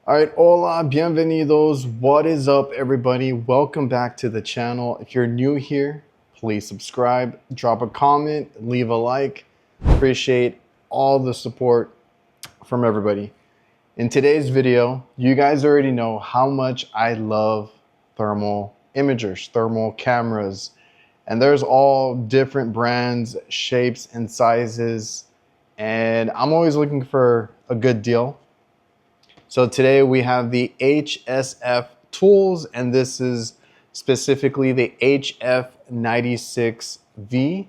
All right, hola, bienvenidos. What is up, everybody? Welcome back to the channel. If you're new here, please subscribe, drop a comment, leave a like. Appreciate all the support from everybody. In today's video, you guys already know how much I love thermal imagers, thermal cameras, and there's all different brands, shapes, and sizes, and I'm always looking for a good deal. So today we have the HSF tools, and this is specifically the HF96V.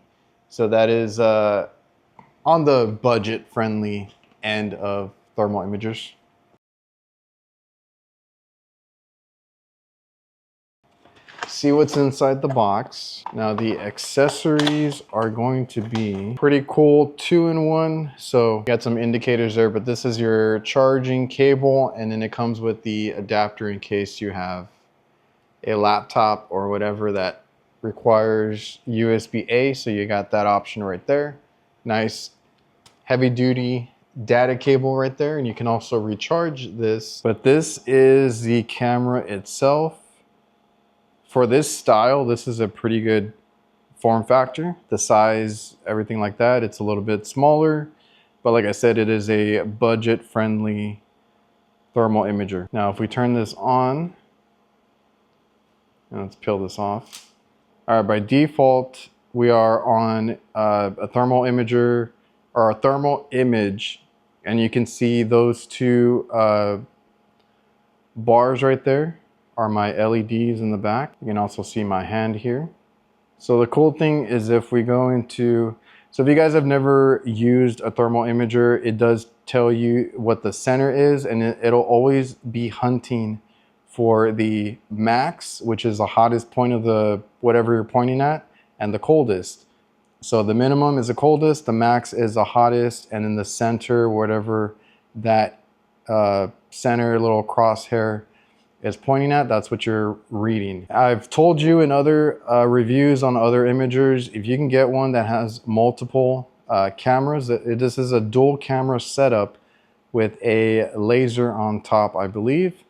So that is on the budget-friendly end of thermal imagers. See what's inside the box. Now the accessories are going to be pretty cool, 2-in-1. So you got some indicators there, but this is your charging cable, and then it comes with the adapter in case you have a laptop or whatever that requires USB-A. So you got that option right there. Nice heavy duty data cable right there, and you can also recharge this. But this is the camera itself. For this style, this is a pretty good form factor. The size, everything like that, it's a little bit smaller. But like I said, it is a budget-friendly thermal imager. Now, if we turn this on, and let's peel this off. All right, by default, we are on a thermal imager, or a thermal image. And you can see those two bars right there are my LEDs in the back. You can also see my hand here. So the cool thing is if we go into, so if you guys have never used a thermal imager, it does tell you what the center is, and it'll always be hunting for the max, which is the hottest point of the whatever you're pointing at, and the coldest. So the minimum is the coldest, the max is the hottest, and then the center, whatever that center little crosshair is pointing at, that's what you're reading. I've told you in other reviews on other imagers, if you can get one that has multiple cameras, this is a dual camera setup with a laser on top, I believe.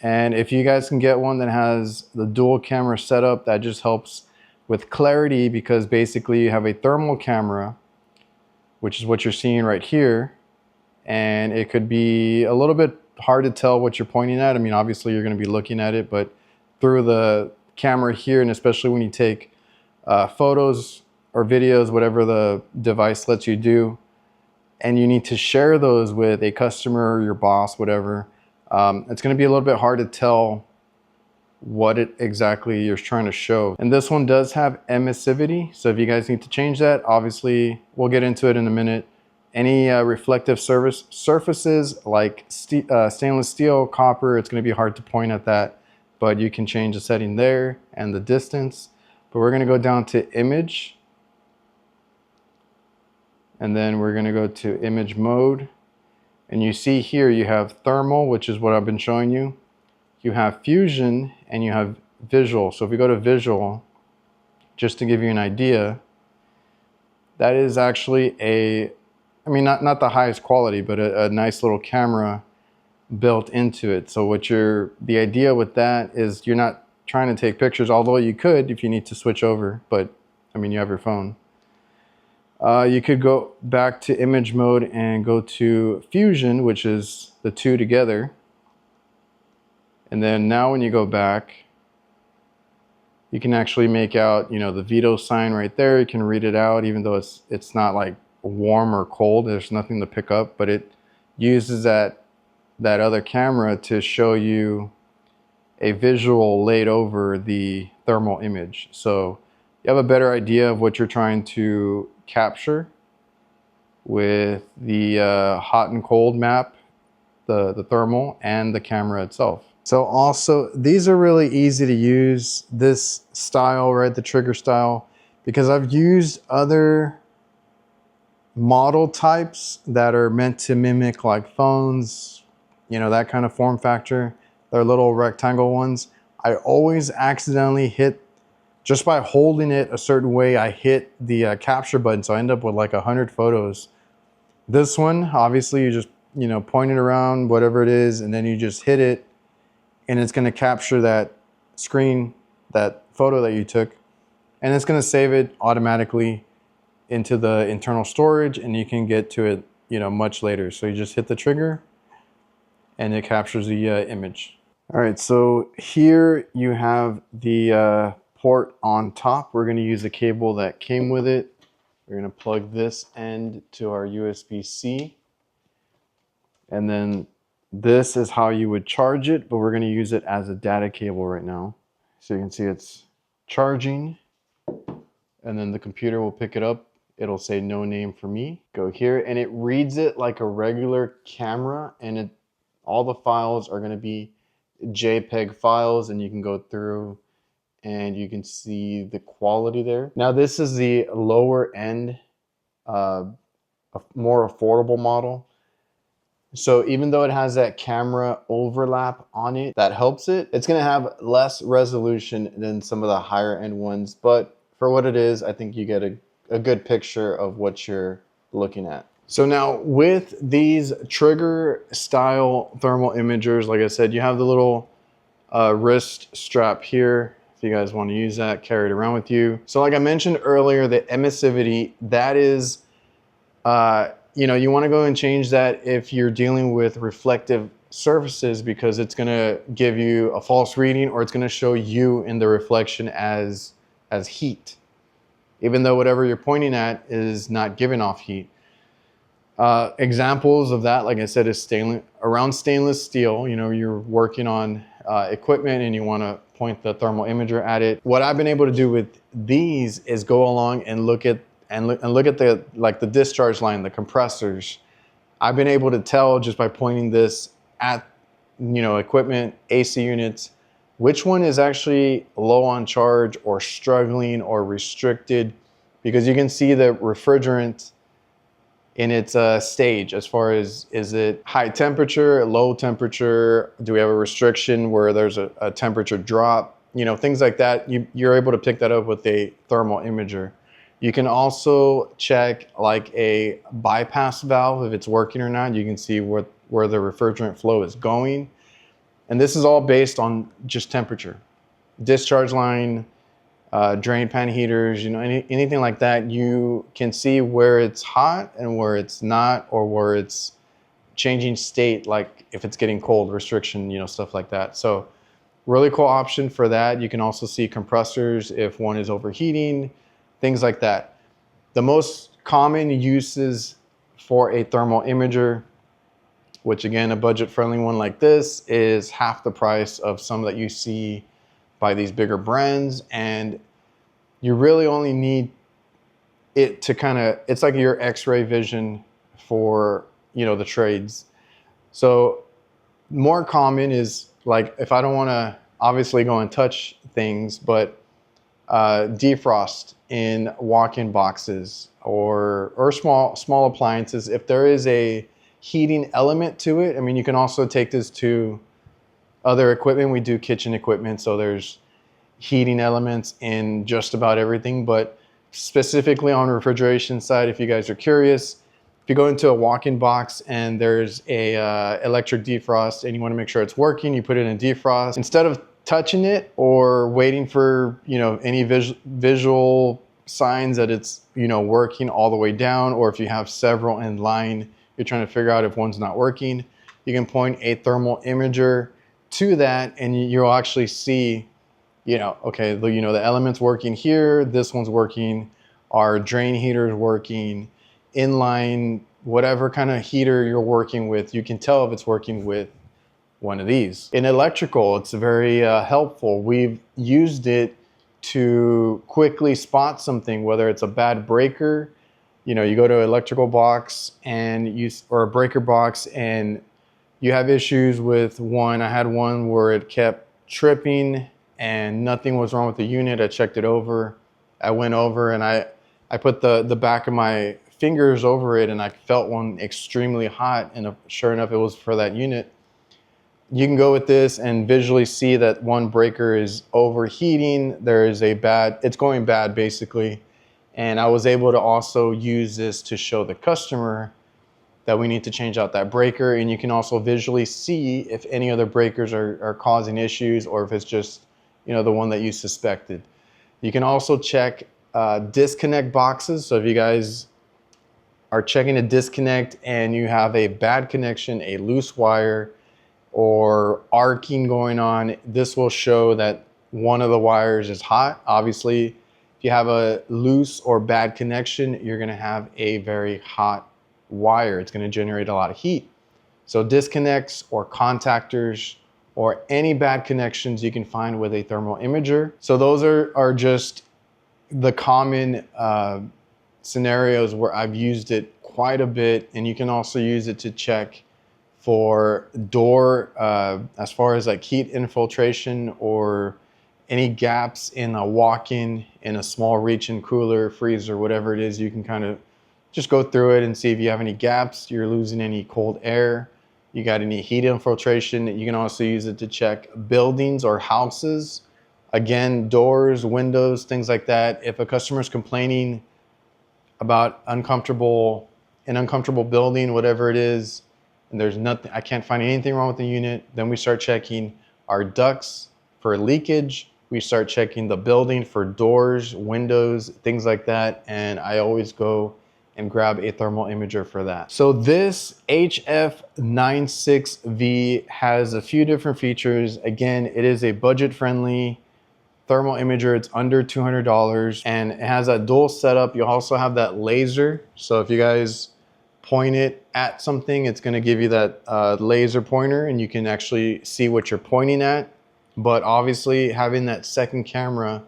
And if you guys can get one that has the dual camera setup, that just helps with clarity, because basically you have a thermal camera, which is what you're seeing right here, and it could be a little bit hard to tell what you're pointing at. I mean, obviously you're going to be looking at it, but through the camera here, and especially when you take photos or videos, whatever the device lets you do, and you need to share those with a customer, your boss, whatever, it's going to be a little bit hard to tell what it exactly you're trying to show. And this one does have emissivity, so if you guys need to change that, obviously we'll get into it in a minute. Any reflective surfaces like stainless steel, copper, it's going to be hard to point at that, but you can change the setting there and the distance. But we're going to go down to image, and then we're going to go to image mode. And you see here you have thermal, which is what I've been showing you. You have fusion, and you have visual. So if we go to visual, just to give you an idea, that is actually I mean, not the highest quality, but a nice little camera built into it. So the idea with that is you're not trying to take pictures, although you could if you need to switch over, but I mean, you have your phone. You could go back to image mode and go to fusion, which is the two together. And then now when you go back, you can actually make out, you know, the veto sign right there. You can read it out, even though it's not like warm or cold, there's nothing to pick up, but it uses that other camera to show you a visual laid over the thermal image. So you have a better idea of what you're trying to capture with the hot and cold map, the thermal, and the camera itself. So also, these are really easy to use, this style, right, the trigger style, because I've used other model types that are meant to mimic like phones, you know, that kind of form factor. They're little rectangle ones. I always accidentally hit, just by holding it a certain way, I hit the capture button, so I end up with like 100 photos. This one, obviously, you just you know, point it around, whatever it is, and then you just hit it, and it's going to capture that screen, that photo that you took, and it's going to save it automatically into the internal storage, and you can get to it, you know, much later. So you just hit the trigger and it captures the image. All right, so here you have the port on top. We're going to use the cable that came with it. We're going to plug this end to our USB-C, and then this is how you would charge it, but we're going to use it as a data cable right now. So you can see it's charging, and then the computer will pick it up. It'll say no name for me. Go here, and it reads it like a regular camera, and all the files are going to be JPEG files, and you can go through and you can see the quality there. Now this is the lower end, a more affordable model. So even though it has that camera overlap on it, that helps it. It's going to have less resolution than some of the higher end ones, but for what it is, I think you get a good picture of what you're looking at. So now with these trigger style thermal imagers, like I said, you have the little wrist strap here. If you guys want to use that, carry it around with you. So like I mentioned earlier, the emissivity, that is, you know, you want to go and change that if you're dealing with reflective surfaces, because it's going to give you a false reading, or it's going to show you in the reflection as heat, even though whatever you're pointing at is not giving off heat. Examples of that, like I said, is stainless steel. You know, you're working on equipment and you want to point the thermal imager at it. What I've been able to do with these is go along and look at the the discharge line, the compressors. I've been able to tell just by pointing this at, you know, equipment, AC units, which one is actually low on charge or struggling or restricted, because you can see the refrigerant in its stage as far as, is it high temperature, low temperature, do we have a restriction where there's a temperature drop, you know, things like that. You're able to pick that up with a thermal imager. You can also check like a bypass valve, if it's working or not. You can see where the refrigerant flow is going. And this is all based on just temperature. Discharge line, drain pan heaters, you know, anything like that, you can see where it's hot and where it's not, or where it's changing state, like if it's getting cold, restriction, you know, stuff like that. So really cool option for that. You can also see compressors if one is overheating, things like that. The most common uses for a thermal imager, which again, a budget-friendly one like this, is half the price of some that you see by these bigger brands, and you really only need it to kind of, it's like your X-ray vision for, you know, the trades. So more common is like, if I don't want to obviously go and touch things, but defrost in walk-in boxes or small appliances, if there is a heating element to it. I mean, you can also take this to other equipment. We do kitchen equipment, so there's heating elements in just about everything, but specifically on refrigeration side, if you guys are curious, if you go into a walk-in box and there's a electric defrost and you want to make sure it's working, you put it in defrost. Instead of touching it or waiting for, you know, any visual signs that it's, you know, working all the way down, or if you have several in line, you're trying to figure out if one's not working, you can point a thermal imager to that and you'll actually see, you know, okay, you know, the element's working here, this one's working, our drain heater is working, inline, whatever kind of heater you're working with, you can tell if it's working with one of these. In electrical, it's very helpful. We've used it to quickly spot something, whether it's a bad breaker. You know, you go to an electrical box and or a breaker box, and you have issues with one. I had one where it kept tripping and nothing was wrong with the unit. I checked it over. I went over and I put the back of my fingers over it, and I felt one extremely hot, and sure enough, it was for that unit. You can go with this and visually see that one breaker is overheating. There is it's going bad basically. And I was able to also use this to show the customer that we need to change out that breaker. And you can also visually see if any other breakers are causing issues, or if it's just, you know, the one that you suspected. You can also check disconnect boxes. So if you guys are checking a disconnect and you have a bad connection, a loose wire, or arcing going on, this will show that one of the wires is hot. Obviously, if you have a loose or bad connection, you're going to have a very hot wire. It's going to generate a lot of heat. So disconnects or contactors or any bad connections you can find with a thermal imager. So those are just the common scenarios where I've used it quite a bit. And you can also use it to check for door, as far as like heat infiltration or any gaps in a walk-in, in a small reach-in cooler, freezer, whatever it is. You can kind of just go through it and see if you have any gaps, you're losing any cold air, you got any heat infiltration. You can also use it to check buildings or houses. Again, doors, windows, things like that. If a customer is complaining about an uncomfortable building, whatever it is, and there's nothing, I can't find anything wrong with the unit, then we start checking our ducts for leakage. We start checking the building for doors, windows, things like that. And I always go and grab a thermal imager for that. So this HF96V has a few different features. Again, it is a budget-friendly thermal imager. It's under $200 and it has a dual setup. You also have that laser. So if you guys point it at something, it's going to give you that laser pointer and you can actually see what you're pointing at. But obviously having that second camera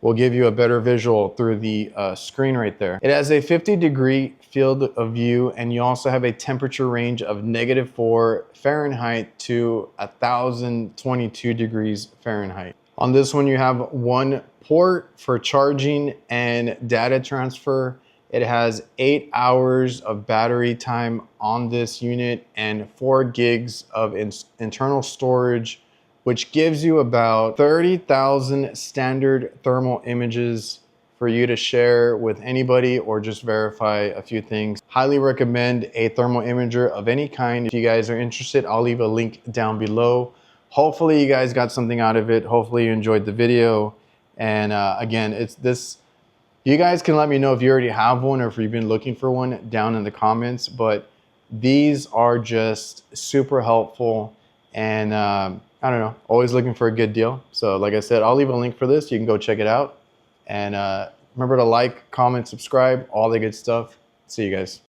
will give you a better visual through the screen right there. It has a 50-degree field of view, and you also have a temperature range of -4 Fahrenheit to 1022 degrees Fahrenheit. On this one, you have one port for charging and data transfer. It has 8 hours of battery time on this unit and 4 gigs of internal storage, which gives you about 30,000 standard thermal images for you to share with anybody or just verify a few things. Highly recommend a thermal imager of any kind. If you guys are interested, I'll leave a link down below. Hopefully you guys got something out of it. Hopefully you enjoyed the video. And again, it's this. You guys can let me know if you already have one or if you've been looking for one down in the comments. But these are just super helpful, and I don't know, always looking for a good deal. So like I said, I'll leave a link for this. You can go check it out. And remember to like, comment, subscribe, all the good stuff. See you guys.